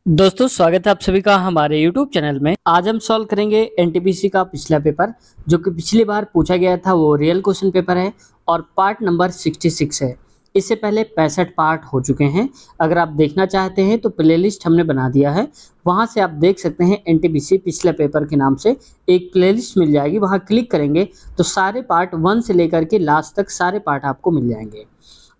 दोस्तों स्वागत है आप सभी का हमारे YouTube चैनल में। आज हम सॉल्व करेंगे एनटीपीसी का पिछला पेपर जो कि पिछली बार पूछा गया था। वो रियल क्वेश्चन पेपर है और पार्ट नंबर 66 है। इससे पहले 65 पार्ट हो चुके हैं। अगर आप देखना चाहते हैं तो प्लेलिस्ट हमने बना दिया है, वहां से आप देख सकते हैं। एनटीपीसी पिछले पेपर के नाम से एक प्लेलिस्ट मिल जाएगी, वहां क्लिक करेंगे तो सारे पार्ट 1 से लेकर के लास्ट तक सारे पार्ट आपको मिल जाएंगे।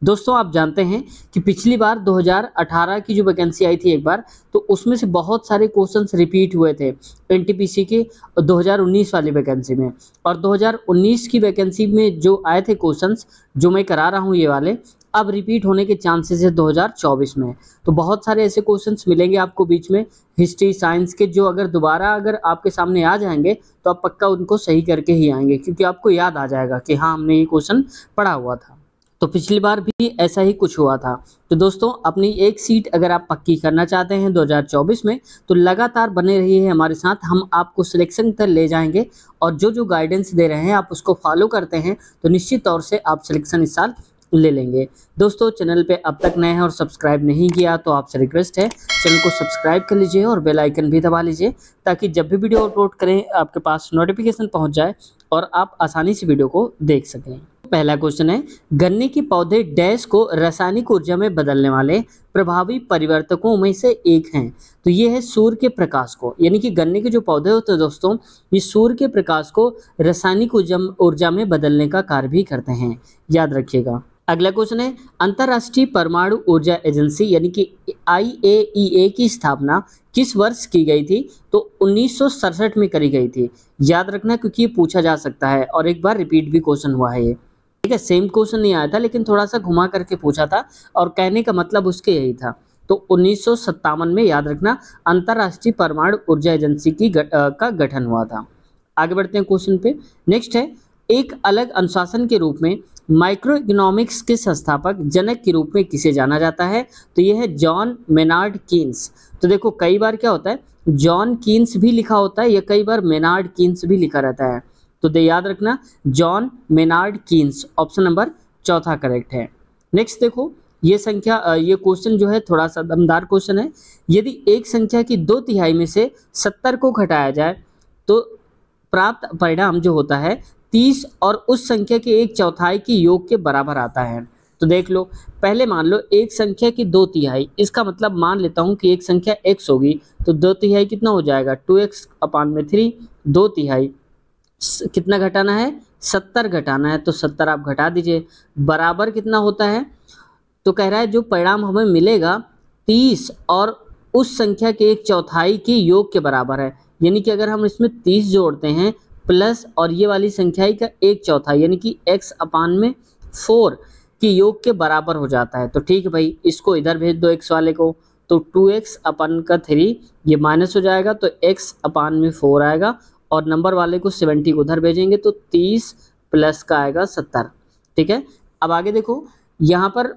दोस्तों आप जानते हैं कि पिछली बार 2018 की जो वैकेंसी आई थी एक बार, तो उसमें से बहुत सारे क्वेश्चंस रिपीट हुए थे एनटीपीसी के 2019 वाली वैकेंसी में। और 2019 की वैकेंसी में जो आए थे क्वेश्चंस जो मैं करा रहा हूँ ये वाले, अब रिपीट होने के चांसेस है 2024 में। तो बहुत सारे ऐसे क्वेश्चंस मिलेंगे आपको बीच में हिस्ट्री साइंस के, जो अगर आपके सामने आ जाएंगे तो आप पक्का उनको सही करके ही आएंगे, क्योंकि आपको याद आ जाएगा कि हाँ हमने ये क्वेश्चन पढ़ा हुआ था। तो पिछली बार भी ऐसा ही कुछ हुआ था। तो दोस्तों अपनी एक सीट अगर आप पक्की करना चाहते हैं 2024 में, तो लगातार बने रहिए हमारे साथ। हम आपको सिलेक्शन तक ले जाएंगे और जो जो गाइडेंस दे रहे हैं आप उसको फॉलो करते हैं तो निश्चित तौर से आप सिलेक्शन इस साल ले लेंगे। दोस्तों चैनल पे अब तक नए हैं और सब्सक्राइब नहीं किया तो आपसे रिक्वेस्ट है चैनल को सब्सक्राइब कर लीजिए और बेल आइकन भी दबा लीजिए, ताकि जब भी वीडियो अपलोड करें आपके पास नोटिफिकेशन पहुंच जाए और आप आसानी से वीडियो को देख सकें। पहला क्वेश्चन है, गन्ने के पौधे डैश को रासायनिक ऊर्जा में बदलने वाले प्रभावी परिवर्तकों में से एक हैं। तो ये है सूर्य के प्रकाश को, यानी कि गन्ने के जो पौधे होते हैं दोस्तों, ये सूर्य के प्रकाश को रासायनिक ऊर्जा में बदलने का कार्य भी करते हैं, याद रखिएगा। अगला क्वेश्चन है, अंतर्राष्ट्रीय परमाणु ऊर्जा एजेंसी यानी कि IAEA की स्थापना किस वर्ष की गई थी? तो 1967 में करी गई थी। याद रखना क्योंकि ये पूछा जा सकता है और एक बार रिपीट भी क्वेश्चन हुआ है ये, ठीक है। सेम क्वेश्चन नहीं आया था लेकिन थोड़ा सा घुमा करके पूछा था और कहने का मतलब उसके यही था। तो 1957 में याद रखना अंतर्राष्ट्रीय परमाणु ऊर्जा एजेंसी का गठन हुआ था। आगे बढ़ते हैं क्वेश्चन पे। नेक्स्ट है, एक अलग अनुशासन के रूप में माइक्रो इकोनॉमिक्स के संस्थापक जनक के रूप में किसे जाना जाता है? तो यह है जॉन मेनार्ड कीन्स। तो देखो कई बार क्या होता है, जॉन कीन्स भी लिखा होता है या कई बार मेनार्ड कीन्स भी लिखा रहता है। तो याद रखना John Maynard Keynes, option number चौथा करेक्ट है। नेक्स्ट देखो, ये क्वेश्चन जो है थोड़ा सा दमदार क्वेश्चन है। यदि एक संख्या की 2/3 में से 70 को घटाया जाए तो प्राप्त परिणाम जो होता है 30 और उस संख्या के 1/4 की योग के बराबर आता है। तो देख लो, पहले मान लो एक संख्या की 2/3, इसका मतलब मान लेता हूं कि एक संख्या x होगी तो 2/3 कितना हो जाएगा 2x/3। 2/3 कितना घटाना है 70 घटाना है, तो 70 आप घटा दीजिए, बराबर कितना होता है? तो कह रहा है जो परिणाम हमें मिलेगा 30 और उस संख्या के 1/4 की योग के बराबर है। यानी कि अगर हम इसमें 30 जोड़ते हैं प्लस और ये वाली संख्या का 1/4 यानी कि x/4 की योग के बराबर हो जाता है। तो ठीक है भाई, इसको इधर भेज दो x वाले को, तो 2x/3 ये माइनस हो जाएगा तो x/4 आएगा और नंबर वाले को 70 को उधर भेजेंगे तो 30 प्लस का आएगा 70, ठीक है। अब आगे देखो, यहाँ पर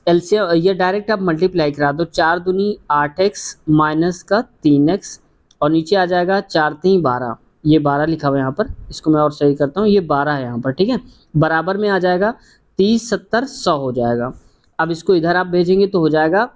एलसीएम ये डायरेक्ट आप मल्टीप्लाई करा दो, 4 दूनी 8x माइनस का 3x और नीचे आ जाएगा 4 3 12, ये 12 लिखा हुआ है यहाँ पर, इसको मैं और सही करता हूँ, ये 12 है यहाँ पर, ठीक है। बराबर में आ जाएगा 30 70 100 हो जाएगा। अब इसको इधर आप भेजेंगे तो हो जाएगा,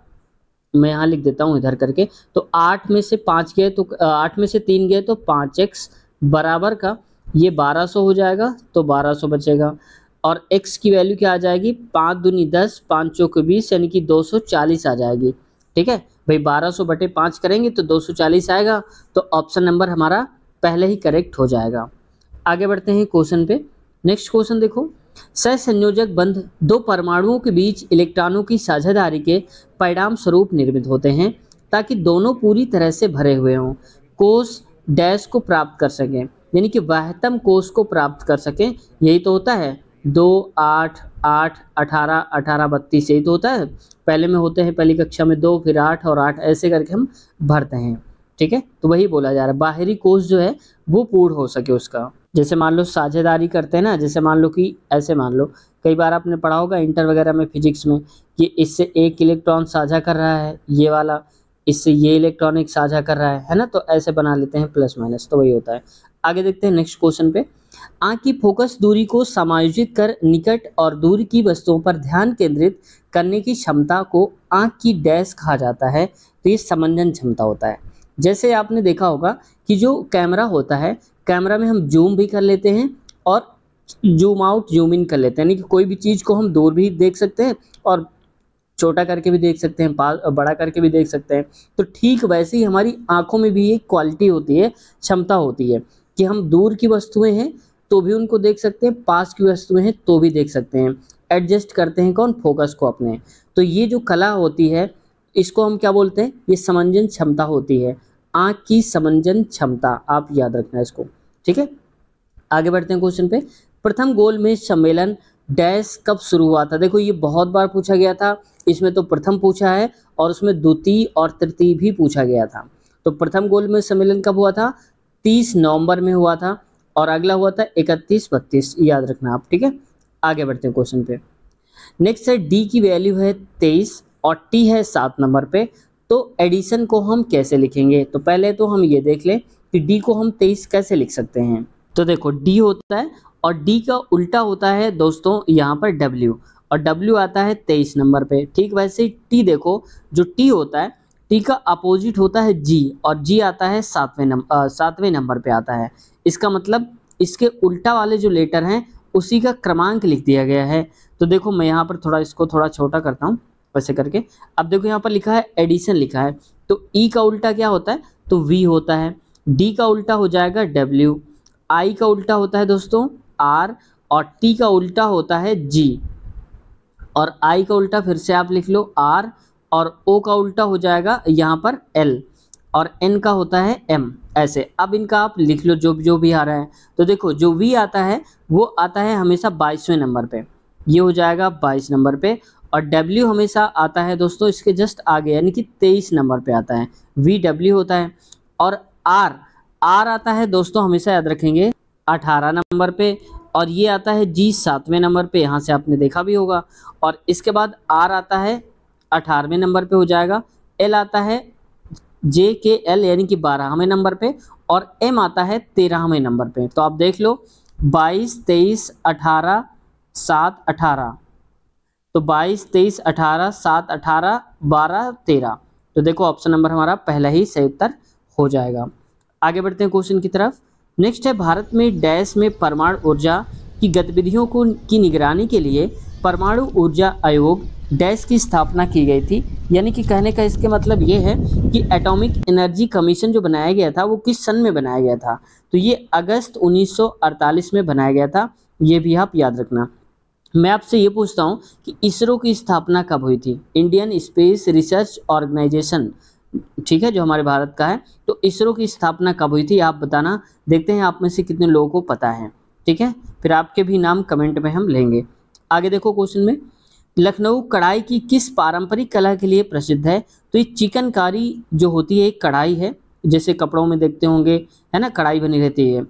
मैं यहाँ लिख देता हूँ इधर करके, तो 8 में से 5 गए तो 8 में से 3 गए तो 5x बराबर का ये 1200 हो जाएगा, तो 1200 बचेगा। और x की वैल्यू क्या आ जाएगी, 5 दूनी 10 5 चौके 20 यानी कि 240 आ जाएगी, ठीक है भाई। 1200/5 करेंगे तो 240 आएगा, तो ऑप्शन नंबर हमारा पहले ही करेक्ट हो जाएगा। आगे बढ़ते हैं क्वेश्चन पे। नेक्स्ट क्वेश्चन देखो, सहसंयोजक बंध दो परमाणुओं के बीच इलेक्ट्रॉनों की साझेदारी के परिणाम स्वरूप निर्मित होते हैं ताकि दोनों पूरी तरह से भरे हुए हों, कोष डैश को प्राप्त कर सकें, यानी कि वहतम कोष को प्राप्त कर सकें। यही तो होता है 2 8 8 18 18 32, यही तो होता है। पहले में होते हैं पहली कक्षा में 2 फिर 8 और 8 ऐसे करके हम भरते हैं, ठीक है। तो वही बोला जा रहा है बाहरी कोष जो है वो पूर्ण हो सके उसका। जैसे मान लो साझेदारी करते हैं ना, जैसे मान लो कि ऐसे मान लो, कई बार आपने पढ़ा होगा इंटर वगैरह में फिजिक्स में कि इससे एक इलेक्ट्रॉन साझा कर रहा है ये वाला, इससे ये इलेक्ट्रॉन एक साझा कर रहा है ना, तो ऐसे बना लेते हैं प्लस माइनस, तो वही होता है। आगे देखते हैं नेक्स्ट क्वेश्चन पे। आंख की फोकस दूरी को समायोजित कर निकट और दूर की वस्तुओं पर ध्यान केंद्रित करने की क्षमता को आंख की डैश कहा जाता है। तो ये समंजन क्षमता होता है। जैसे आपने देखा होगा कि जो कैमरा होता है, कैमरा में हम जूम भी कर लेते हैं और जूम आउट जूम इन कर लेते हैं, यानी कि कोई भी चीज़ को हम दूर भी देख सकते हैं और छोटा करके भी देख सकते हैं, बड़ा करके भी देख सकते हैं। तो ठीक वैसे ही हमारी आँखों में भी एक क्वालिटी होती है, क्षमता होती है कि हम दूर की वस्तुएँ हैं तो भी उनको देख सकते हैं, पास की वस्तुएँ हैं तो भी देख सकते हैं। एडजस्ट करते हैं कौन? फोकस को अपने। तो ये जो कला होती है इसको हम क्या बोलते हैं? ये समंजन क्षमता होती है। आँख की समंजन क्षमता, आप याद रखना इसको, ठीक है? आगे बढ़ते हैं क्वेश्चन पे। प्रथम गोलमेज सम्मेलन डैश कब शुरू हुआ था? देखो ये बहुत बार पूछा गया था, इसमें तो प्रथम पूछा है और उसमें द्वितीय और तृतीय भी पूछा गया था। तो प्रथम गोलमेज सम्मेलन कब हुआ था? 30 नवंबर में हुआ था और अगला हुआ था 31-32, याद रखना आप, ठीक है? आगे बढ़ते हैं क्वेश्चन पे। नेक्स्ट है डी की वैल्यू है 23 और टी है 7 नंबर पे। तो एडिशन को हम कैसे लिखेंगे? तो पहले तो हम ये देख लें कि डी को हम 23 कैसे लिख सकते हैं। तो देखो डी होता है और डी का उल्टा होता है दोस्तों यहाँ पर डब्ल्यू, और डब्ल्यू आता है 23 नंबर पे। ठीक वैसे ही टी देखो, जो टी होता है, टी का अपोजिट होता है जी, और जी आता है 7वें नंबर पे आता है। इसका मतलब इसके उल्टा वाले जो लेटर हैं उसी का क्रमांक लिख दिया गया है। तो देखो मैं यहाँ पर इसको थोड़ा छोटा करता हूँ वैसे करके। अब देखो यहाँ पर लिखा है एडिशन लिखा है, तो ई का उल्टा क्या होता है? तो वी होता है। डी का उल्टा हो जाएगा डब्ल्यू, आई का उल्टा होता है दोस्तों आर, और टी का उल्टा होता है जी, और आई का उल्टा फिर से आप लिख लो आर, और ओ का उल्टा हो जाएगा यहाँ पर एल, और एन का होता है एम। ऐसे अब इनका आप लिख लो जो भी आ रहा है। तो देखो जो वी आता है वो आता है हमेशा 22वें नंबर पे, ये हो जाएगा 22 नंबर पे। और डब्ल्यू हमेशा आता है दोस्तों इसके जस्ट आगे, यानी कि 23 नंबर पे आता है, वी डब्ल्यू होता है। और आर आता है दोस्तों, हमेशा याद रखेंगे, 18 नंबर पे, और ये आता है जी 7वें नंबर पे, यहाँ से आपने देखा भी होगा। और इसके बाद आर आता है 18वें नंबर पे हो जाएगा, एल आता है जे के एल यानी कि 12वें नंबर पे, और एम आता है 13वें नंबर पे। तो आप देख लो 22, 23, 18, 7, 18, तो 22, 23, 18, 7, 18, 12, 13। तो देखो ऑप्शन नंबर हमारा पहला ही सही उत्तर हो जाएगा। आगे बढ़ते हैं क्वेश्चन की तरफ। नेक्स्ट है भारत में डैश में परमाणु ऊर्जा की गतिविधियों की निगरानी के लिए परमाणु ऊर्जा आयोग डैश की स्थापना की गई थी। यानी कि कहने का इसके मतलब ये है कि एटॉमिक एनर्जी कमीशन जो बनाया गया था वो किस सन में बनाया गया था? तो ये अगस्त 1948 में बनाया गया था, ये भी आप याद रखना। मैं आपसे ये पूछता हूँ कि इसरो की स्थापना कब हुई थी? इंडियन स्पेस रिसर्च ऑर्गेनाइजेशन, ठीक है, जो हमारे भारत का है। तो इसरो की स्थापना कब हुई थी आप बताना। देखते हैं आप में से कितने लोगों को पता है, ठीक है? फिर आपके भी नाम कमेंट में हम लेंगे। आगे देखो क्वेश्चन में, लखनऊ कढ़ाई की किस पारंपरिक कला के लिए प्रसिद्ध है? तो ये चिकनकारी जो होती है एक कढ़ाई है, जैसे कपड़ों में देखते होंगे, है ना, कढ़ाई बनी रहती है।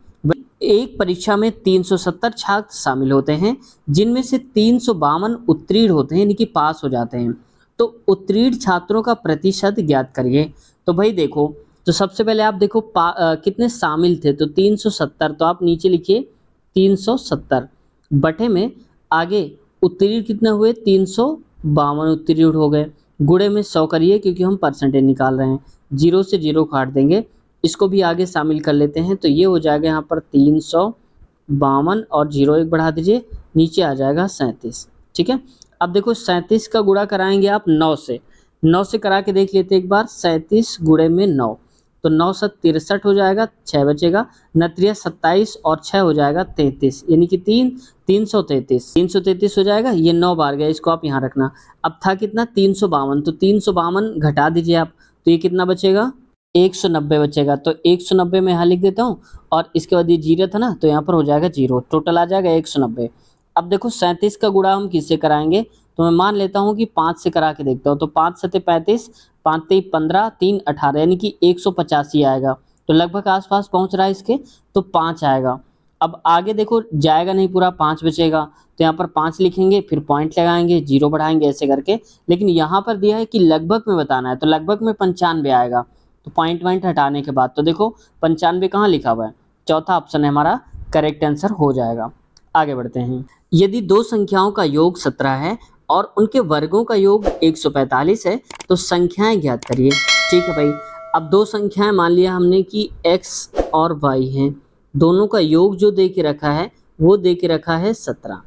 एक परीक्षा में 370 छात्र शामिल होते हैं, जिनमें से 352 उत्तीर्ण होते हैं, यानी कि पास हो जाते हैं। तो उत्तीर्ण छात्रों का प्रतिशत ज्ञात करिए। तो भाई देखो, तो सबसे पहले आप देखो कितने शामिल थे, तो 370, तो आप नीचे लिखिए 370 बटे में आगे उत्तीर्ण कितने हुए? 352 उत्तीर्ण हो गए, गुणे में 100 करिए क्योंकि हम परसेंटेज निकाल रहे हैं, 0 से 0 काट देंगे, इसको भी आगे शामिल कर लेते हैं। तो ये हो जाएगा यहाँ पर 352 और 0 एक बढ़ा दीजिए, नीचे आ जाएगा 37, ठीक है? अब देखो 37 का गुणा कराएंगे आप 9 से, 9 से करा के देख लेते एक बार, 37 गुणे में 9, तो 9 से 63 हो जाएगा, 6 बचेगा, 9 27 और 6 हो जाएगा 33, यानी कि 333 हो जाएगा। ये 9 बार गया, इसको आप यहाँ रखना। अब था कितना? 352, तो 352 घटा दीजिए आप, तो ये कितना बचेगा? 190 बचेगा। तो 190 में यहाँ लिख देता हूँ, और इसके बाद ये 0 था ना, तो यहाँ पर हो जाएगा 0, टोटल आ जाएगा 190। अब देखो 37 का गुणा हम किससे कराएंगे? तो मैं मान लेता हूँ कि 5 से करा के देखता हूँ। तो 5 7 35, 5 3 15, 3 18, यानी कि 185 आएगा। तो लगभग आसपास पहुँच रहा है इसके, तो 5 आएगा। अब आगे देखो जाएगा नहीं पूरा, 5 बचेगा, तो यहाँ पर 5 लिखेंगे, फिर पॉइंट लगाएंगे, 0 बढ़ाएंगे, ऐसे करके। लेकिन यहाँ पर दिया है कि लगभग में बताना है, तो लगभग में 95 आएगा। तो पॉइंट हटाने के बाद तो देखो 95 कहाँ लिखा हुआ है? चौथा ऑप्शन है हमारा करेक्ट आंसर हो जाएगा। आगे बढ़ते हैं। यदि दो संख्याओं का योग 17 है और उनके वर्गों का योग 145 है तो संख्याएं ज्ञात करिए। ठीक है भाई, अब दो संख्याएं मान लिया हमने कि x और y हैं, दोनों का योग जो दे के रखा है वो दे के रखा है 17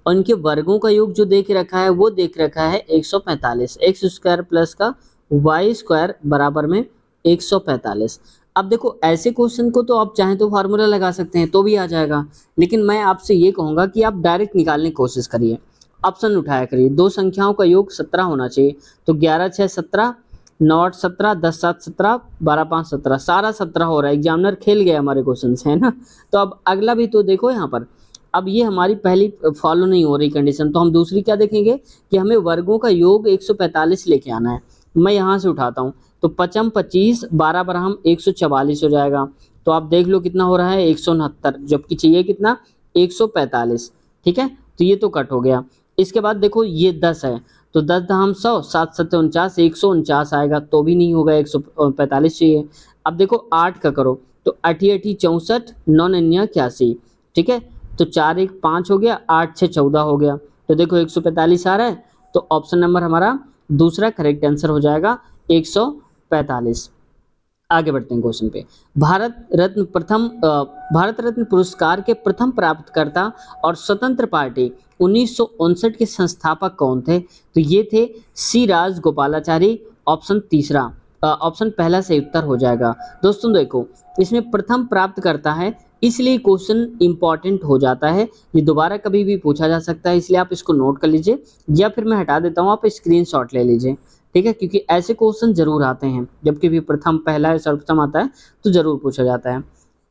और इनके वर्गों का योग जो दे के रखा है वो दे के रखा है 145। एक्स स्क्वायर प्लस का वाई स्क्वायर बराबर में 145। अब देखो ऐसे क्वेश्चन को तो आप चाहें तो फार्मूला लगा सकते हैं तो भी आ जाएगा, लेकिन मैं आपसे ये कहूँगा कि आप डायरेक्ट निकालने की कोशिश करिए, ऑप्शन उठाया करिए। दो संख्याओं का योग 17 होना चाहिए, तो 11 6 17, 9 8 17, 10 7 17, 12 5 17, सारा 17 हो रहा है। एग्जामिनर खेल गया हमारे क्वेश्चन से, है ना। तो अब अगला भी तो देखो यहाँ पर, अब ये हमारी पहली फॉलो नहीं हो रही कंडीशन, तो हम दूसरी क्या देखेंगे कि हमें वर्गों का योग 145 लेके आना है। मैं यहाँ से उठाता हूँ, तो 55 25 12 बराबर 144 हो जाएगा। तो आप देख लो कितना हो रहा है 169, जबकि चाहिए कितना 145। ठीक है, तो ये तो कट हो गया। इसके बाद देखो ये 10 है, तो 10 दहम 100, 7 7 49, 149 आएगा, तो भी नहीं होगा, 145 चाहिए। अब देखो 8 का करो, तो 8 8 64, 9 9 81। ठीक है, तो 4 1 5 हो गया, 8 6 14 हो गया, तो देखो 145 आ रहा है। तो ऑप्शन नंबर हमारा दूसरा करेक्ट आंसर हो जाएगा 145। आगे बढ़ते हैं क्वेश्चन पे। भारत रत्न पुरस्कार के प्रथम प्राप्तकर्ता और स्वतंत्र पार्टी 1959 के संस्थापक कौन थे? तो ये थे सी राजगोपालाचारी। ऑप्शन तीसरा, ऑप्शन पहला सही उत्तर हो जाएगा। दोस्तों देखो इसमें प्रथम प्राप्तकर्ता है, इसलिए क्वेश्चन इंपॉर्टेंट हो जाता है, ये दोबारा कभी भी पूछा जा सकता है, इसलिए आप इसको नोट कर लीजिए या फिर मैं हटा देता हूँ, आप स्क्रीनशॉट ले लीजिए। ठीक है, क्योंकि ऐसे क्वेश्चन जरूर आते हैं, जबकि भी प्रथम पहला है सर्वप्रथम आता है तो जरूर पूछा जाता है।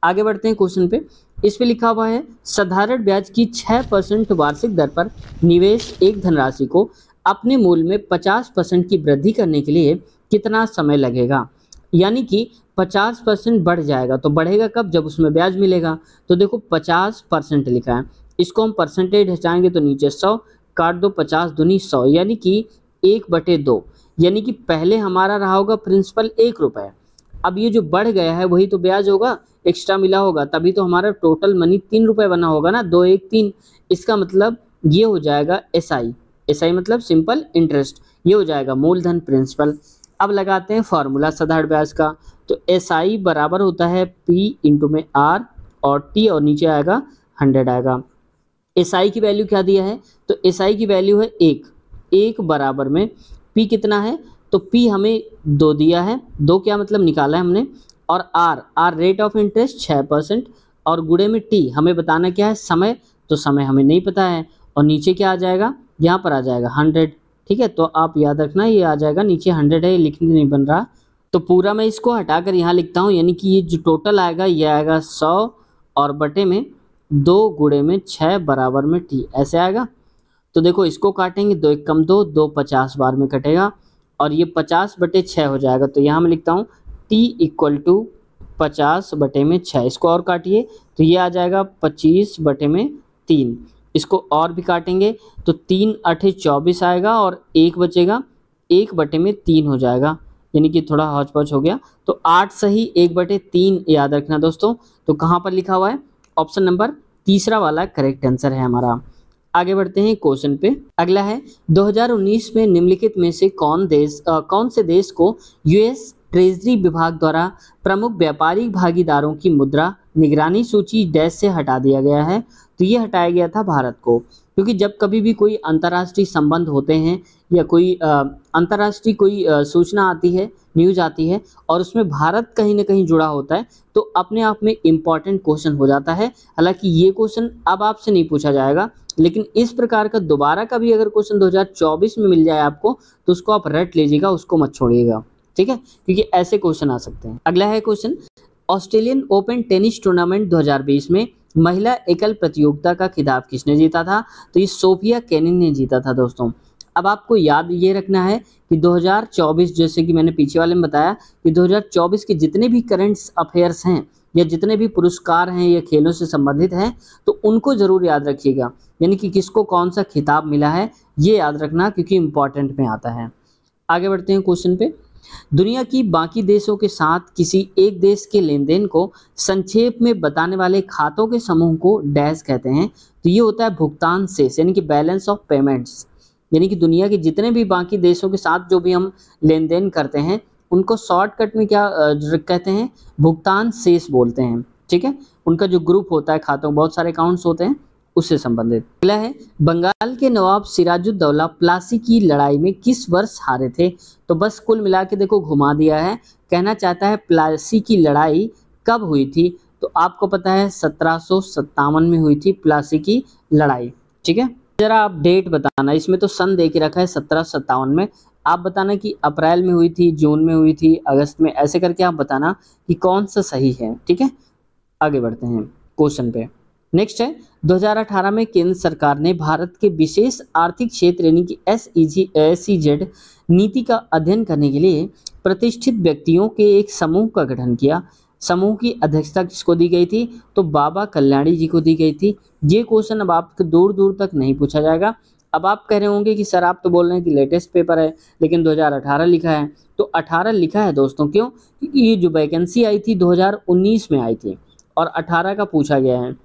आगे बढ़ते हैं क्वेश्चन पे। इस पे लिखा हुआ है साधारण ब्याज की 6% वार्षिक दर पर निवेश एक धनराशि को अपने मूल्य में 50% की वृद्धि करने के लिए कितना समय लगेगा? यानी कि 50% बढ़ जाएगा, तो बढ़ेगा कब? जब उसमें ब्याज मिलेगा। तो देखो 50% लिखा है, इसको हम परसेंटेज हटाएंगे तो नीचे 100 काट दो, 50 दूनी 100, यानी कि 1/2, यानी कि पहले हमारा रहा होगा प्रिंसिपल 1 रुपये, अब ये जो बढ़ गया है वही तो ब्याज होगा, एक्स्ट्रा मिला होगा, तभी तो हमारा टोटल मनी 3 रुपये बना होगा ना, 2 1 3। इसका मतलब ये हो जाएगा SI, SI मतलब सिंपल इंटरेस्ट, ये हो जाएगा मूलधन प्रिंसिपल। अब लगाते हैं फॉर्मूला साधारण ब्याज का, तो SI बराबर होता है P इंटू में R और T और नीचे आएगा 100 आएगा। SI की वैल्यू क्या दिया है? तो SI की वैल्यू है 1 बराबर में P कितना है? तो P हमें 2 दिया है, 2 क्या मतलब निकाला है हमने, और R रेट ऑफ इंटरेस्ट 6% और गुणे में T हमें बताना क्या है? समय, तो समय हमें नहीं पता है, और नीचे क्या आ जाएगा? यहाँ पर आ जाएगा 100। ठीक है, तो आप याद रखना ये आ जाएगा, नीचे 100 है, लिखने नहीं बन रहा, तो पूरा मैं इसको हटाकर यहाँ लिखता हूँ, यानी कि ये जो टोटल आएगा ये आएगा 100 और बटे में 2 गुणे में 6 बराबर में T, ऐसे आएगा। तो देखो इसको काटेंगे, 2 1 कम 2, 2 50 बार में कटेगा और ये 50/6 हो जाएगा, तो यहाँ मैं लिखता हूँ T = 50/6। इसको और काटिए तो ये आ जाएगा 25/3। इसको और भी काटेंगे तो 3 8 24 आएगा और 1 बचेगा, 1/3 हो जाएगा, यानी कि थोड़ा हौच पौच हो गया। तो 8 सही 1/3 याद रखना दोस्तों। तो कहाँ पर लिखा हुआ है? ऑप्शन नंबर तीसरा वाला करेक्ट आंसर है हमारा। आगे बढ़ते हैं क्वेश्चन पे। अगला है 2019 में निम्नलिखित में से कौन से देश को यूएस ट्रेजरी विभाग द्वारा प्रमुख व्यापारिक भागीदारों की मुद्रा निगरानी सूची डैश से हटा दिया गया है? तो ये हटाया गया था भारत को, क्योंकि जब कभी भी कोई अंतर्राष्ट्रीय संबंध होते हैं या कोई अंतर्राष्ट्रीय कोई सूचना आती है, न्यूज आती है और उसमें भारत कहीं ना कहीं जुड़ा होता है, तो अपने आप में इम्पॉर्टेंट क्वेश्चन हो जाता है। हालांकि ये क्वेश्चन अब आपसे नहीं पूछा जाएगा, लेकिन इस प्रकार का दोबारा कभी अगर क्वेश्चन 2024 में मिल जाए आपको तो उसको आप रट लीजिएगा, उसको मत छोड़िएगा। ठीक है, क्योंकि ऐसे क्वेश्चन आ सकते हैं। अगला है question, Australian open tennis tournament 2020 में महिला एकल प्रतियोगिता का खिताब किसने जीता था? तो ये सोफिया केनिन ने जीता था दोस्तों। अब आपको याद ये रखना है कि 2024, जैसे कि मैंने पीछे वाले में बताया कि 2024 के जितने भी करंट अफेयर्स हैं या जितने भी पुरस्कार हैं या खेलों से संबंधित हैं, तो उनको ज़रूर याद रखिएगा, यानी कि किसको कौन सा खिताब मिला है ये याद रखना, क्योंकि इम्पॉर्टेंट में आता है। आगे बढ़ते हैं क्वेश्चन पे। दुनिया की बाकी देशों के साथ किसी एक देश के लेन देन को संक्षेप में बताने वाले खातों के समूह को डैश कहते हैं। तो ये होता है भुगतान शेष यानी कि बैलेंस ऑफ पेमेंट्स, यानी कि दुनिया के जितने भी बाकी देशों के साथ जो भी हम लेन देन करते हैं उनको शॉर्टकट में क्या कहते हैं, भुगतान शेष बोलते हैं। ठीक है, उनका जो ग्रुप होता है खातों, बहुत सारे अकाउंट्स होते हैं, उससे संबंधित। अगला है, बंगाल के नवाब सिराजुद्दौला प्लासी की लड़ाई में किस वर्ष हारे थे? तो बस कुल मिला के देखो घुमा दिया है, कहना चाहता है प्लासी की लड़ाई कब हुई थी? तो आपको पता है 1757 में हुई थी प्लासी की लड़ाई। ठीक है, जरा आप डेट बताना, इसमें तो सन दे के रखा है 1757 में, आप बताना कि अप्रैल में हुई थी, जून में हुई थी, अगस्त में, ऐसे करके आप बताना कि कौन सा सही है। ठीक है, आगे बढ़ते हैं क्वेश्चन पे। नेक्स्ट है, 2018 में केंद्र सरकार ने भारत के विशेष आर्थिक क्षेत्र यानी कि SEZ नीति का अध्ययन करने के लिए प्रतिष्ठित व्यक्तियों के एक समूह का गठन किया। समूह की अध्यक्षता किसको दी गई थी? तो बाबा कल्याणी जी को दी गई थी। ये क्वेश्चन अब आपको दूर दूर तक नहीं पूछा जाएगा। अब आप कह रहे होंगे कि सर आप तो बोल रहे हैं कि लेटेस्ट पेपर है लेकिन 2018 लिखा है। तो 18 लिखा है दोस्तों, क्यों? क्योंकि ये जो वैकेंसी आई थी 2019 में आई थी और 18 का पूछा गया है।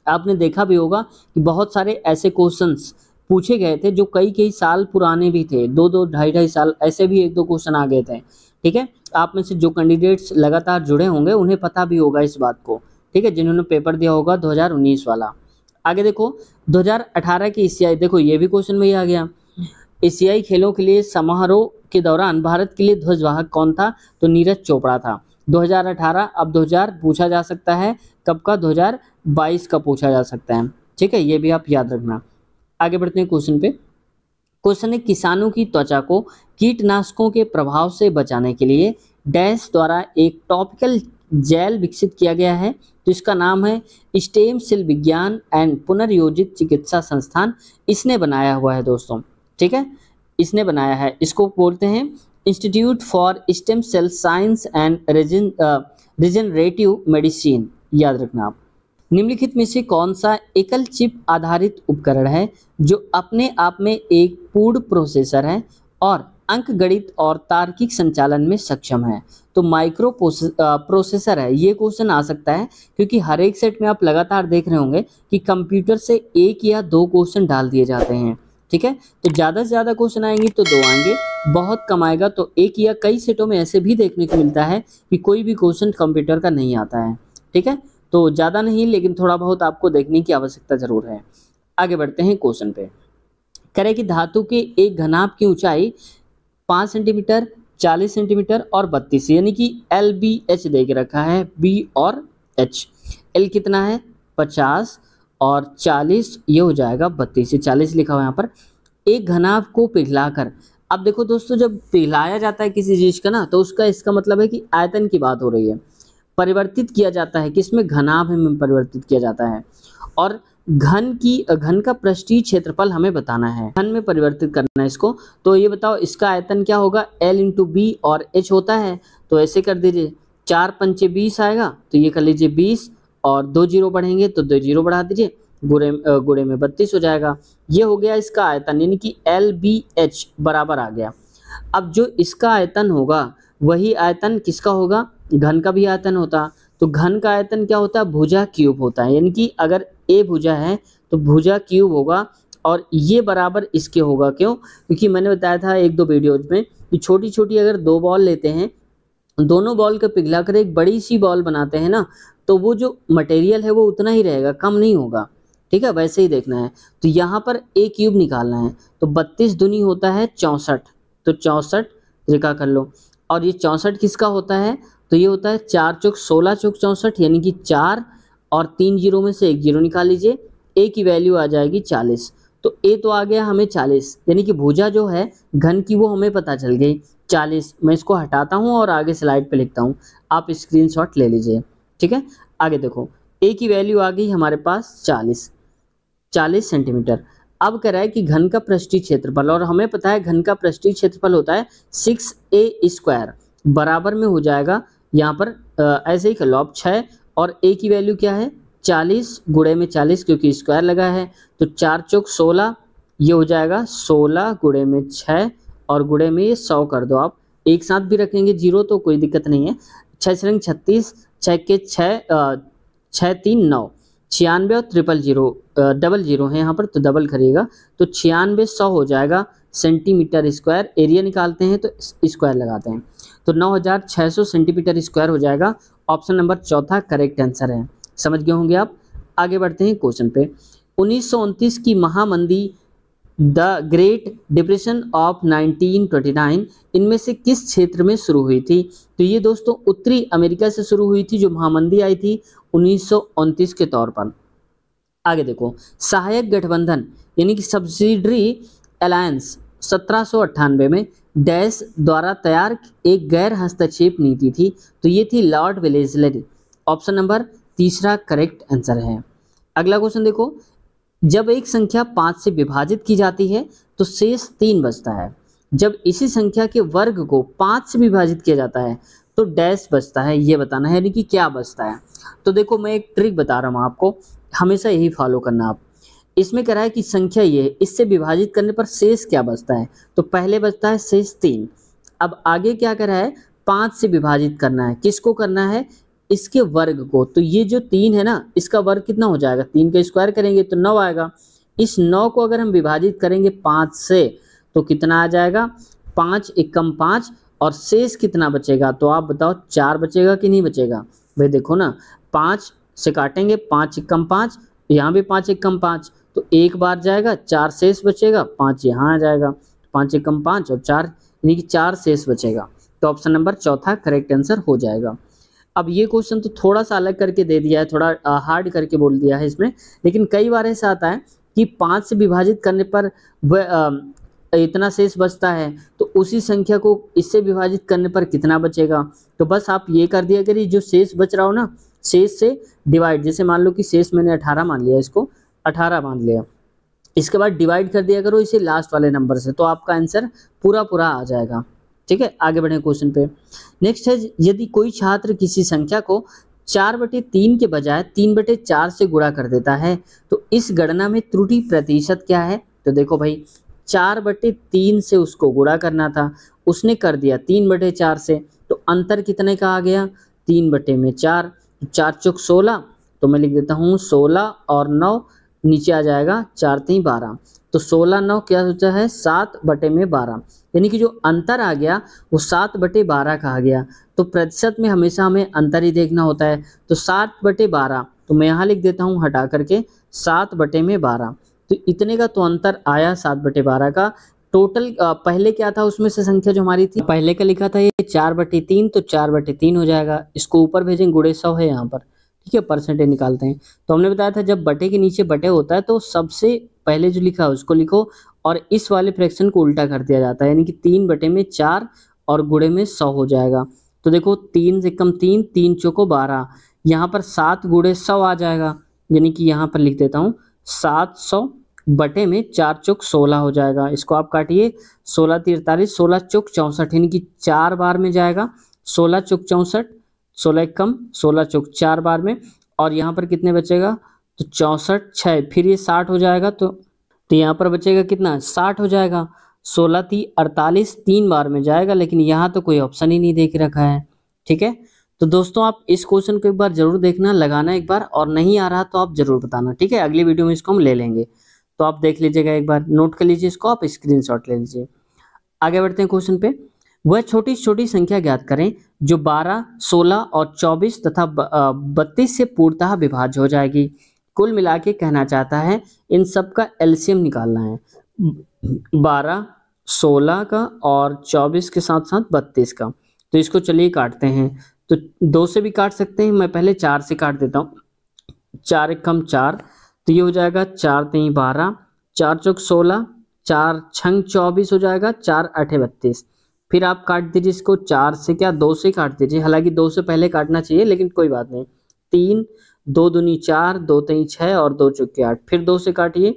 आपने देखा भी होगा कि बहुत सारे ऐसे क्वेश्चंस पूछे गए थे जो कई कई साल पुराने भी थे, 2-2 ढाई साल ऐसे भी 1-2 क्वेश्चन आ गए थे। ठीक है, आप में से जो कैंडिडेट्स लगातार जुड़े होंगे उन्हें पता भी होगा इस बात को। ठीक है, जिन्होंने पेपर दिया होगा 2019 वाला। आगे देखो 2018 की एशियाई, देखो ये भी क्वेश्चन में ही आ गया। एशियाई खेलों के लिए समारोह के दौरान भारत के लिए ध्वजवाहक कौन था? तो नीरज चोपड़ा था। 2018, अब 2000 पूछा जा सकता है, कब का? 2022 का पूछा जा सकता है। ठीक है, ये भी आप याद रखना। आगे बढ़ते हैं क्वेश्चन पे। क्वेश्चन है, किसानों की त्वचा को कीटनाशकों के प्रभाव से बचाने के लिए डैश द्वारा एक टॉपिकल जेल विकसित किया गया है। तो इसका नाम है स्टेम सेल विज्ञान एंड पुनर्योजित चिकित्सा संस्थान, इसने बनाया हुआ है दोस्तों। ठीक है, इसने बनाया है, इसको बोलते हैं institute for stem cell science and regenerative medicine, याद रखना आप। निम्नलिखित में से कौन सा एकल चिप आधारित उपकरण है जो अपने आप में एक पूर्ण प्रोसेसर है और अंकगणित और तार्किक संचालन में सक्षम है? तो माइक्रो प्रोसेसर है। ये क्वेश्चन आ सकता है क्योंकि हर एक सेट में आप लगातार देख रहे होंगे कि कंप्यूटर से 1 या 2 क्वेश्चन डाल दिए जाते हैं। ठीक है, तो ज़्यादा से ज़्यादा क्वेश्चन आएंगे तो 2 आएंगे, बहुत कम आएगा तो 1, या कई सेटों में ऐसे भी देखने को मिलता है कि कोई भी क्वेश्चन कंप्यूटर का नहीं आता है। ठीक है, तो ज़्यादा नहीं लेकिन थोड़ा बहुत आपको देखने की आवश्यकता जरूर है। आगे बढ़ते हैं क्वेश्चन पे। करें कि धातु के एक घनाभ की ऊंचाई 5 सेंटीमीटर, 40 सेंटीमीटर और 32, यानी कि LBH दे के रखा है, B और H। L कितना है? 50 और 40, ये हो जाएगा 32, 40 लिखा हुआ यहाँ पर। एक घनाभ को पिघलाकर, अब देखो दोस्तों जब पिघलाया जाता है किसी चीज़ का ना, तो उसका इसका मतलब है कि आयतन की बात हो रही है। परिवर्तित किया जाता है किसमें? घनाभ में परिवर्तित किया जाता है। और घन का पृष्ठीय क्षेत्रफल हमें बताना है, घन में परिवर्तित करना है इसको। तो ये बताओ इसका आयतन क्या होगा? L × B और H होता है, तो ऐसे कर दीजिए, 4 पंचे 20 आएगा, तो ये कर लीजिए 20 और 2 जीरो बढ़ेंगे तो 2 जीरो बढ़ा दीजिए, गुणे में 32 हो जाएगा। ये हो गया इसका आयतन, यानी कि LBH बराबर आ गया। अब जो इसका आयतन होगा वही आयतन किसका होगा? घन का भी आयतन होता। तो घन का आयतन क्या होता है? भुजा क्यूब होता है, यानी कि अगर A भुजा है तो भुजा क्यूब होगा और ये बराबर इसके होगा। क्यों? क्योंकि मैंने बताया था 1-2 वीडियोज में कि छोटी छोटी अगर 2 बॉल लेते हैं, दोनों बॉल को पिघला कर एक बड़ी सी बॉल बनाते हैं ना, तो वो जो मटेरियल है वो उतना ही रहेगा, कम नहीं होगा। ठीक है, वैसे ही देखना है। तो यहाँ पर A क्यूब निकालना है, तो 32 दूनी होता है 64, तो 64 लिखा कर लो। और ये 64 किसका होता है? तो ये होता है 4 चौक 16 चौक 64, यानी कि 4 और 3 जीरो में से 1 जीरो निकाल लीजिए, A की वैल्यू आ जाएगी 40। तो A तो आ गया हमें 40, यानी कि भुजा जो है घन की वो हमें पता चल गई 40। मैं इसको हटाता हूँ और आगे स्लाइड पे लिखता हूँ, आप स्क्रीनशॉट ले लीजिए। ठीक है, आगे देखो A की वैल्यू आ गई हमारे पास 40 सेंटीमीटर। अब कह रहा है कि घन का पृष्ठीय क्षेत्रफल, और हमें पता है घन का पृष्ठीय क्षेत्रफल होता है 6A² बराबर में हो जाएगा यहाँ पर ऐसे ही कर लो आप 6, और A की वैल्यू क्या है? 40 गुणे में 40, क्योंकि स्क्वायर लगा है, तो 4 चौक 16, ये हो जाएगा 16 गुणे में 6 और गुणे में ये 100 कर दो आप, एक साथ भी रखेंगे जीरो तो कोई दिक्कत नहीं है। 6 छंग 36, 6 के 6 6 3 9, 96 और ट्रिपल जीरो डबल जीरो है यहाँ पर तो डबल करिएगा तो 96 100 हो जाएगा सेंटीमीटर स्क्वायर। एरिया निकालते हैं तो स्क्वायर लगाते हैं तो 9600 सेंटीमीटर स्क्वायर हो जाएगा। ऑप्शन नंबर चौथा करेक्ट आंसर है। समझ गए होंगे आप। आगे बढ़ते हैं क्वेश्चन पे। 1929 की महामंदी द ग्रेट डिप्रेशन ऑफ 1929 इनमें से किस क्षेत्र में शुरू हुई थी? तो ये दोस्तों उत्तरी अमेरिका से शुरू हुई थी जो महामंदी आई थी 1929 के तौर पर। आगे देखो, सहायक गठबंधन यानी कि सब्सिडरी अलायंस 1798 में डैश द्वारा तैयार एक गैर हस्तक्षेप नीति थी तो ये थी लॉर्ड वेलेस्ली। ऑप्शन नंबर तीसरा करेक्ट आंसर है। अगला क्वेश्चन देखो, जब एक संख्या 5 से विभाजित की जाती है तो शेष 3 बचता है। जब इसी संख्या के वर्ग को 5 से विभाजित किया जाता है तो डैश बचता है, ये बताना है यानी कि क्या बचता है। तो देखो मैं एक ट्रिक बता रहा हूँ आपको, हमेशा यही फॉलो करना आप। इसमें कह रहा है कि संख्या ये है, इससे विभाजित करने पर शेष क्या बचता है? तो पहले बचता है शेष 3। अब आगे क्या कर रहा है, 5 से विभाजित करना है। किसको करना है? इसके वर्ग को। तो ये जो 3 है ना, इसका वर्ग कितना हो जाएगा? 3 का स्क्वायर करेंगे तो 9 आएगा। इस 9 को अगर हम विभाजित करेंगे 5 से तो कितना आ जाएगा? 5 एकम 5 और शेष कितना बचेगा? तो आप बताओ 4 बचेगा कि नहीं बचेगा? भाई देखो ना, 5 से काटेंगे 5 एकम 5, यहाँ भी 5 एकम 5 तो एक बार जाएगा, 4 शेष बचेगा, 5 यहाँ आ जाएगा, 5 एकम 5 और 4 यानी कि 4 शेष बचेगा। तो ऑप्शन नंबर चौथा करेक्ट आंसर हो जाएगा। अब ये क्वेश्चन तो थोड़ा सा अलग करके दे दिया है, थोड़ा हार्ड करके बोल दिया है इसमें, लेकिन कई बार ऐसा आता है कि 5 से विभाजित करने पर इतना शेष बचता है तो उसी संख्या को इससे विभाजित करने पर कितना बचेगा। तो बस आप ये कर दिया करिए, जो शेष बच रहा हो ना, शेष से डिवाइड, जैसे मान लो कि शेष मैंने 18 मान लिया, इसको 18 मान लिया, इसके बाद डिवाइड कर दिया करो इसे लास्ट वाले नंबर से, तो आपका आंसर पूरा पूरा आ जाएगा। ठीक है, आगे बढ़े क्वेश्चन पे। नेक्स्ट है, यदि कोई छात्र किसी संख्या को 4/3 के बजाय 3/4 से गुणा कर देता है तो इस गणना में त्रुटि प्रतिशत क्या है? तो देखो भाई, 4/3 से उसको गुणा करना था, उसने कर दिया 3/4 से, तो अंतर कितने का आ गया? 3/4। 4 चौक 16, तो मैं लिख देता हूँ 16 और 9 नीचे आ जाएगा, 4 3 12, तो 16 9 क्या होता है? 7/12, यानी कि जो अंतर आ गया वो 7/12 का आ गया। तो प्रतिशत में हमेशा हमें अंतर ही देखना होता है, तो 7/12, तो मैं यहाँ लिख देता हूँ हटा करके 7/12, तो इतने का तो अंतर आया 7/12 का। टोटल पहले क्या था उसमें से संख्या जो हमारी थी, पहले का लिखा था ये 4/3, तो 4/3 हो जाएगा। इसको ऊपर भेजेंगे, गुणे 100 है यहाँ पर, ठीक है, परसेंटेज निकालते हैं। तो हमने बताया था जब बटे के नीचे बटे होता है तो सबसे पहले जो लिखा है उसको लिखो और इस वाले फ्रैक्शन को उल्टा कर दिया जाता है, यानी कि 3/4 और गुणे में 100 हो जाएगा। तो देखो 3 से कम 3, 3 चौको 12, यहाँ पर 7 गुणे 100 आ जाएगा, यानी कि यहाँ पर लिख देता हूँ 700 बटे में 4 चौक 16 हो जाएगा। इसको आप काटिए, 16 43, 16 चौक 64, यानी कि 4 बार में जाएगा, 16 चौक 64, 16 कम 16 चौक 4 बार में, और यहाँ पर कितने बचेगा? तो 64 6, फिर ये 60 हो जाएगा, तो यहाँ पर बचेगा कितना? 60 हो जाएगा। 16 3 48, 3 बार में जाएगा, लेकिन यहाँ तो कोई ऑप्शन ही नहीं दे के रखा है। ठीक है, तो दोस्तों आप इस क्वेश्चन को एक बार जरूर देखना, लगाना एक बार, और नहीं आ रहा तो आप जरूर बताना। ठीक है, अगली वीडियो में इसको हम ले लेंगे, तो आप देख लीजिएगा, एक बार नोट कर लीजिए इसको, आप स्क्रीनशॉट ले लीजिए। आगे बढ़ते हैं क्वेश्चन पे। वह छोटी छोटी संख्या ज्ञात करें जो 12, 16 और 24 तथा 32 से पूर्णतः विभाज्य हो जाएगी। कुल मिला के कहना चाहता है इन सब का एलसीएम निकालना है, 12, 16 का और 24 के साथ साथ 32 का। तो इसको चलिए काटते हैं, तो 2 से भी काट सकते हैं, मैं पहले 4 से काट देता हूँ। 4 एकम 4, तो ये हो जाएगा 4 3 12, 4 चौक 16, 4 छंग 24 हो जाएगा, 4 8 32। फिर आप काट दीजिए इसको, 4 से क्या 2 से काट दीजिए, हालांकि 2 से पहले काटना चाहिए लेकिन कोई बात नहीं। 3 2 दूनी 4, 2 3 6 और 2 चौके 8, फिर 2 से काटिए,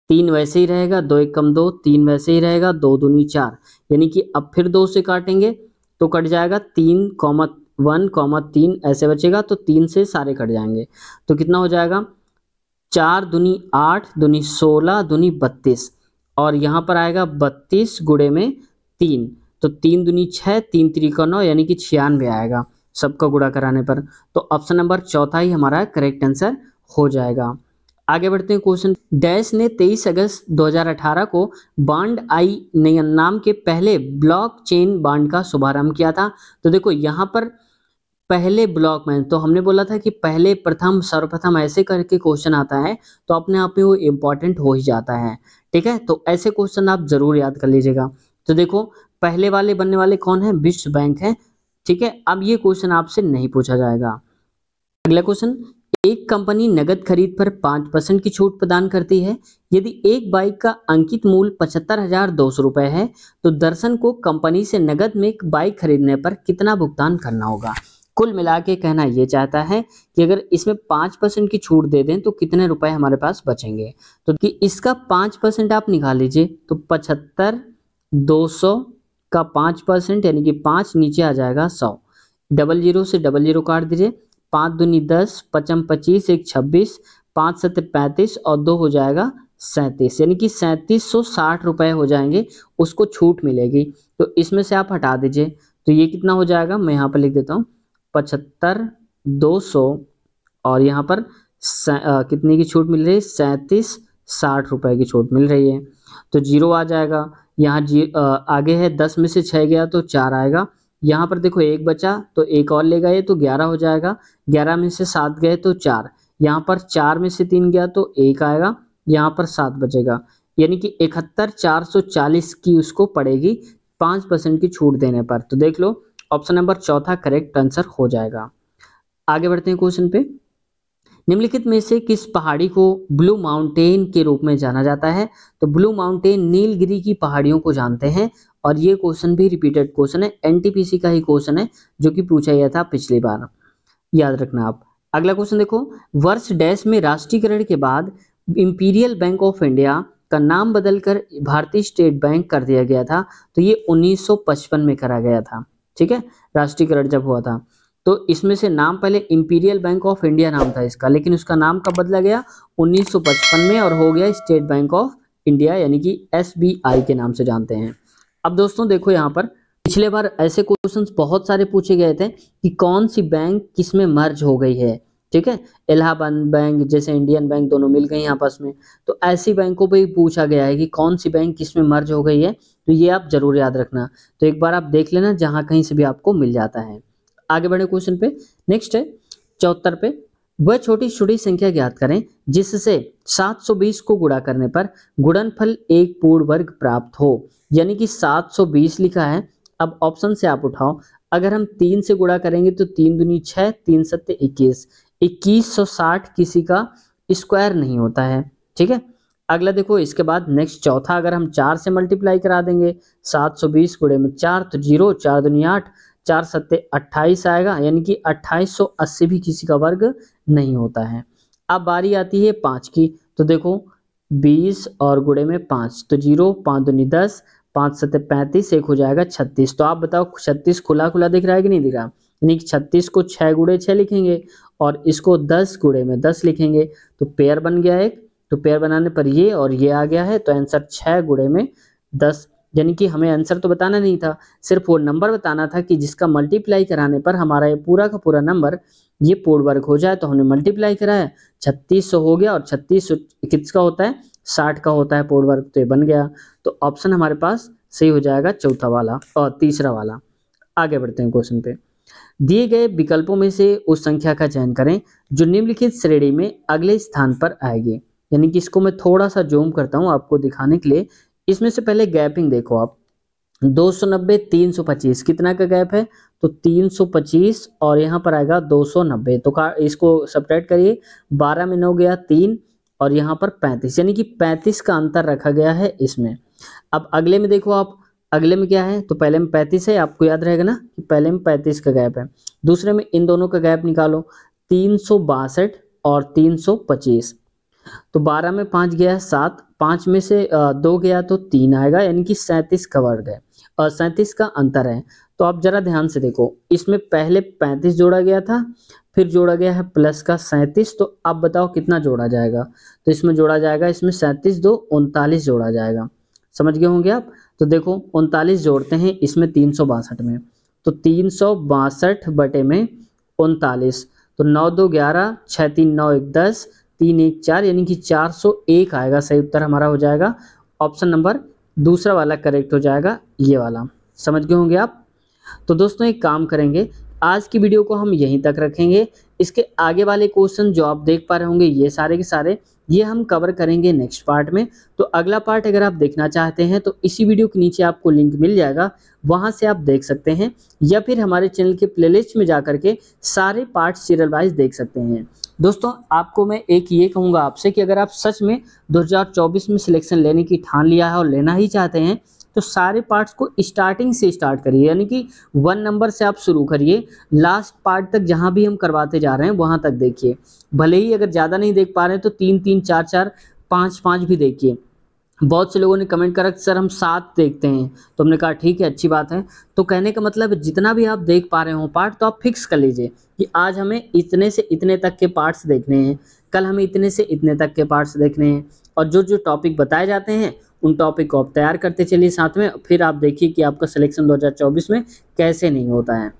3 वैसे ही रहेगा, 2 एकम 2, 3 वैसे ही रहेगा, 2 दूनी 4, यानी कि अब फिर 2 से काटेंगे तो कट जाएगा 3, 1, 3 ऐसे बचेगा, तो 3 से सारे कट जाएंगे, तो कितना हो जाएगा? 4 दूनी 8, दूनी 16, दूनी 32, और यहाँ पर आएगा 32 गुणे में 3, तो 3 दूनी 6, 3 त्रिका 9 यानी कि 96 आएगा सबका गुणा कराने पर। तो ऑप्शन नंबर चौथा ही हमारा करेक्ट आंसर हो जाएगा। आगे बढ़ते हैं क्वेश्चन। डैश ने 23 अगस्त 2018 को बॉन्ड आई नाम के पहले ब्लॉकचेन बॉन्ड का शुभारंभ किया था। तो देखो यहाँ पर पहले ब्लॉक में, तो हमने बोला था कि पहले प्रथम सर्वप्रथम ऐसे करके क्वेश्चन आता है तो अपने आप में वो इम्पोर्टेंट हो ही जाता है। ठीक है, तो ऐसे क्वेश्चन आप जरूर याद कर लीजिएगा। तो देखो पहले वाले बनने वाले कौन है, विश्व बैंक है। ठीक है, अब ये क्वेश्चन आपसे नहीं पूछा जाएगा। अगला क्वेश्चन, एक कंपनी नगद खरीद पर 5% की छूट प्रदान करती है। यदि एक बाइक का अंकित मूल्य 75,200 रुपए है तो दर्शन को कंपनी से नगद में एक बाइक खरीदने पर कितना भुगतान करना होगा। कुल मिला के कहना ये चाहता है कि अगर इसमें 5% की छूट दे दें तो कितने रुपए हमारे पास बचेंगे। तो कि इसका 5% आप निकाल लीजिए, तो 75,200 का 5% यानी कि 5 नीचे आ जाएगा 100। 00 से 00 काट दीजिए, 5 दूनी 10, 55 25, 1 26, 5 7 35 और 2 हो जाएगा 37, यानी कि 3760 रुपए हो जाएंगे, उसको छूट मिलेगी। तो इसमें से आप हटा दीजिए, तो ये कितना हो जाएगा, मैं यहाँ पर लिख देता हूँ 75,200 और यहाँ पर कितने की छूट मिल रही है, 3760 रुपए की छूट मिल रही है। तो जीरो आ जाएगा, यहाँ आगे है 10 में से 6 गया तो 4 आएगा। यहाँ पर देखो एक बचा तो एक और ले गए तो 11 हो जाएगा, 11 में से 7 गए तो 4, यहाँ पर 4 में से 3 गया तो 1 आएगा, यहाँ पर 7 बचेगा, यानी कि 71,440 की उसको पड़ेगी 5% की छूट देने पर। तो देख लो ऑप्शन नंबर चौथा करेक्ट आंसर हो जाएगा। आगे बढ़ते हैं क्वेश्चन पे। निम्नलिखित में से किस पहाड़ी को ब्लू माउंटेन के रूप में जाना जाता है। तो ब्लू माउंटेन नीलगिरी की पहाड़ियों को जानते हैं और ये क्वेश्चन भी रिपीटेड क्वेश्चन है, एनटीपीसी का ही क्वेश्चन है जो कि पूछा गया था पिछली बार, याद रखना आप। अगला क्वेश्चन देखो, वर्ष डैश में राष्ट्रीयकरण के बाद इंपीरियल बैंक ऑफ इंडिया का नाम बदलकर भारतीय स्टेट बैंक कर दिया गया था। तो ये 1955 में करा गया था। ठीक है, राष्ट्रीयकरण जब हुआ था तो इसमें से नाम पहले इंपीरियल बैंक ऑफ इंडिया नाम था इसका, लेकिन उसका नाम कब बदला गया, 1955 में, और हो गया स्टेट बैंक ऑफ इंडिया यानी कि एसबीआई के नाम से जानते हैं। अब दोस्तों देखो यहाँ पर पिछले बार ऐसे क्वेश्चंस बहुत सारे पूछे गए थे कि कौन सी बैंक किस में मर्ज हो गई है। ठीक है, इलाहाबाद बैंक जैसे इंडियन बैंक दोनों मिल गई आपस में, तो ऐसी बैंकों पे पूछा गया है कि कौन सी बैंक किस में मर्ज हो गई है। तो ये आप जरूर याद रखना, तो एक बार आप देख लेना जहां कहीं से भी आपको मिल जाता है। आगे बढ़े क्वेश्चन पे, नेक्स्ट है 74 पे, वह छोटी छोटी संख्या ज्ञात करें जिससे 720 को गुणा करने पर गुणनफल एक पूर्ण वर्ग प्राप्त हो। यानी कि 720 लिखा है, अब ऑप्शन से आप उठाओ, अगर हम 3 से गुणा करेंगे तो 3 दूनी 6, 3 सत्ते 21, 2160 किसी का स्क्वायर नहीं होता है। ठीक है, अगला देखो इसके बाद नेक्स्ट चौथा, अगर हम 4 से मल्टीप्लाई करा देंगे 720 गुणे में 4 तो 0, 4 दूनी 8, 4 सत्ते 28 आएगा, यानी कि 2880 भी किसी का वर्ग नहीं होता है। अब बारी आती है 5 की, तो देखो 20 और गुणे में 5 तो 0, 5 दूनी 10, 5 सत्ते 35, 1 हो जाएगा 36। तो आप बताओ 36 खुला खुला दिख रहा है कि नहीं दिख रहा, यानी कि 36 को 6 गुणे 6 लिखेंगे और इसको 10 गुणे में 10 लिखेंगे, तो पेयर बन गया एक, तो पेयर बनाने पर ये और ये आ गया है, तो आंसर 6 गुणे में 10, यानी कि हमें आंसर तो बताना नहीं था, सिर्फ वो नंबर बताना था कि जिसका मल्टीप्लाई कराने पर हमारा ये पूरा का पूरा नंबर ये पूर्ण वर्ग हो जाए। तो हमने मल्टीप्लाई कराया, 3600 हो गया, और 36 किसका होता है, 60 का होता है पूर्ण वर्ग, तो ये बन गया। तो ऑप्शन हमारे पास सही हो जाएगा चौथा वाला और तीसरा वाला। आगे बढ़ते हैं क्वेश्चन पे। दिए गए विकल्पों में से उस संख्या का चयन करें जो निम्नलिखित श्रेणी में अगले स्थान पर आएगी। यानी कि इसको मैं थोड़ा सा जूम करता हूं आपको दिखाने के लिए। इसमें से पहले गैपिंग देखो आप, 290 325 कितना का गैप है, तो 325 और यहाँ पर आएगा 290, तो इसको सब्ट्रैक्ट करिए, 12 में 9 गया 3 और यहाँ पर 35, यानी कि 35 का अंतर रखा गया है इसमें। अब अगले में देखो आप, अगले में क्या है, तो पहले में 35 है, आपको याद रहेगा ना कि पहले में 35 का गैप है। दूसरे में इन दोनों का गैप निकालो, 362 और 325, तो 12 में 5 गया है 7, 5 में से 2 गया तो 3 आएगा, यानी कि 37 का वर्ग है और 37 का अंतर है। तो आप जरा ध्यान से देखो, इसमें पहले 35 जोड़ा गया था, फिर जोड़ा गया है प्लस का 37, तो अब बताओ कितना जोड़ा जाएगा, तो इसमें जोड़ा जाएगा, इसमें 37 2 39 जोड़ा जाएगा, समझ गए होंगे आप। तो देखो 39 जोड़ते हैं इसमें 362 में, तो 362 बटे में 39, तो 9 2 11, 6 3 9 1 10, 3 1 4, यानी कि 401 आएगा। सही उत्तर हमारा हो जाएगा ऑप्शन नंबर दूसरा वाला करेक्ट हो जाएगा, ये वाला। समझ गए होंगे आप। तो दोस्तों एक काम करेंगे, आज की वीडियो को हम यहीं तक रखेंगे। इसके आगे वाले क्वेश्चन जो आप देख पा रहे होंगे ये सारे के सारे, ये हम कवर करेंगे नेक्स्ट पार्ट में। तो अगला पार्ट अगर आप देखना चाहते हैं तो इसी वीडियो के नीचे आपको लिंक मिल जाएगा, वहां से आप देख सकते हैं, या फिर हमारे चैनल के प्लेलिस्ट में जाकर के सारे पार्ट सीरियल वाइज देख सकते हैं। दोस्तों आपको मैं एक ये कहूँगा आपसे कि अगर आप सच में 2024 में सिलेक्शन लेने की ठान लिया है और लेना ही चाहते हैं तो सारे पार्ट्स को स्टार्टिंग से स्टार्ट करिए, यानी कि 1 नंबर से आप शुरू करिए, लास्ट पार्ट तक जहां भी हम करवाते जा रहे हैं वहां तक देखिए। भले ही अगर ज़्यादा नहीं देख पा रहे हैं तो 3 3 4 4 5 5 भी देखिए। बहुत से लोगों ने कमेंट करा कि सर हम 7 देखते हैं, तो हमने कहा ठीक है अच्छी बात है। तो कहने का मतलब जितना भी आप देख पा रहे हो पार्ट, तो आप फिक्स कर लीजिए कि आज हमें इतने से इतने तक के पार्ट्स देखने हैं, कल हमें इतने से इतने तक के पार्ट्स देखने हैं, और जो जो टॉपिक बताए जाते हैं उन टॉपिक को आप तैयार करते चलिए साथ में। फिर आप देखिए कि आपका सिलेक्शन 2024 में कैसे नहीं होता है।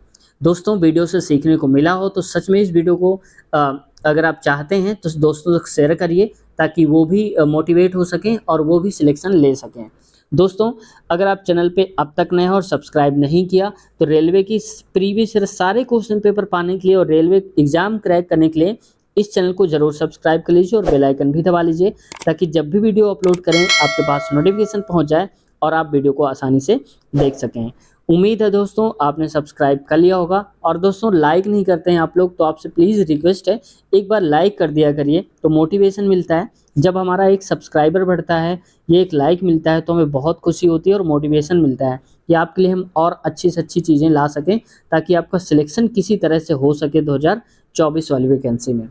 दोस्तों वीडियो से सीखने को मिला हो तो सच में इस वीडियो को अगर आप चाहते हैं तो दोस्तों तक शेयर करिए, ताकि वो भी मोटिवेट हो सकें और वो भी सिलेक्शन ले सकें। दोस्तों अगर आप चैनल पे अब तक नए हैं और सब्सक्राइब नहीं किया तो रेलवे की प्रीवियस सारे क्वेश्चन पेपर पाने के लिए और रेलवे एग्जाम क्रैक करने के लिए इस चैनल को जरूर सब्सक्राइब कर लीजिए और बेल आइकन भी दबा लीजिए, ताकि जब भी वीडियो अपलोड करें आपके पास नोटिफिकेशन पहुंच जाए और आप वीडियो को आसानी से देख सकें। उम्मीद है दोस्तों आपने सब्सक्राइब कर लिया होगा। और दोस्तों लाइक नहीं करते हैं आप लोग, तो आपसे प्लीज़ रिक्वेस्ट है एक बार लाइक कर दिया करिए, तो मोटिवेशन मिलता है। जब हमारा एक सब्सक्राइबर बढ़ता है, ये एक लाइक मिलता है, तो हमें बहुत खुशी होती है और मोटिवेशन मिलता है कि आपके लिए हम और अच्छी से अच्छी चीज़ें ला सकें, ताकि आपका सिलेक्शन किसी तरह से हो सके 2024 वाली वैकेंसी में।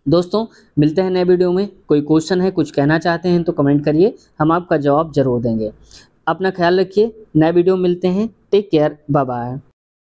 दोस्तों मिलते हैं नए वीडियो में। कोई क्वेश्चन है, कुछ कहना चाहते हैं तो कमेंट करिए, हम आपका जवाब जरूर देंगे। अपना ख्याल रखिए, नए वीडियो मिलते हैं। Take care, bye bye.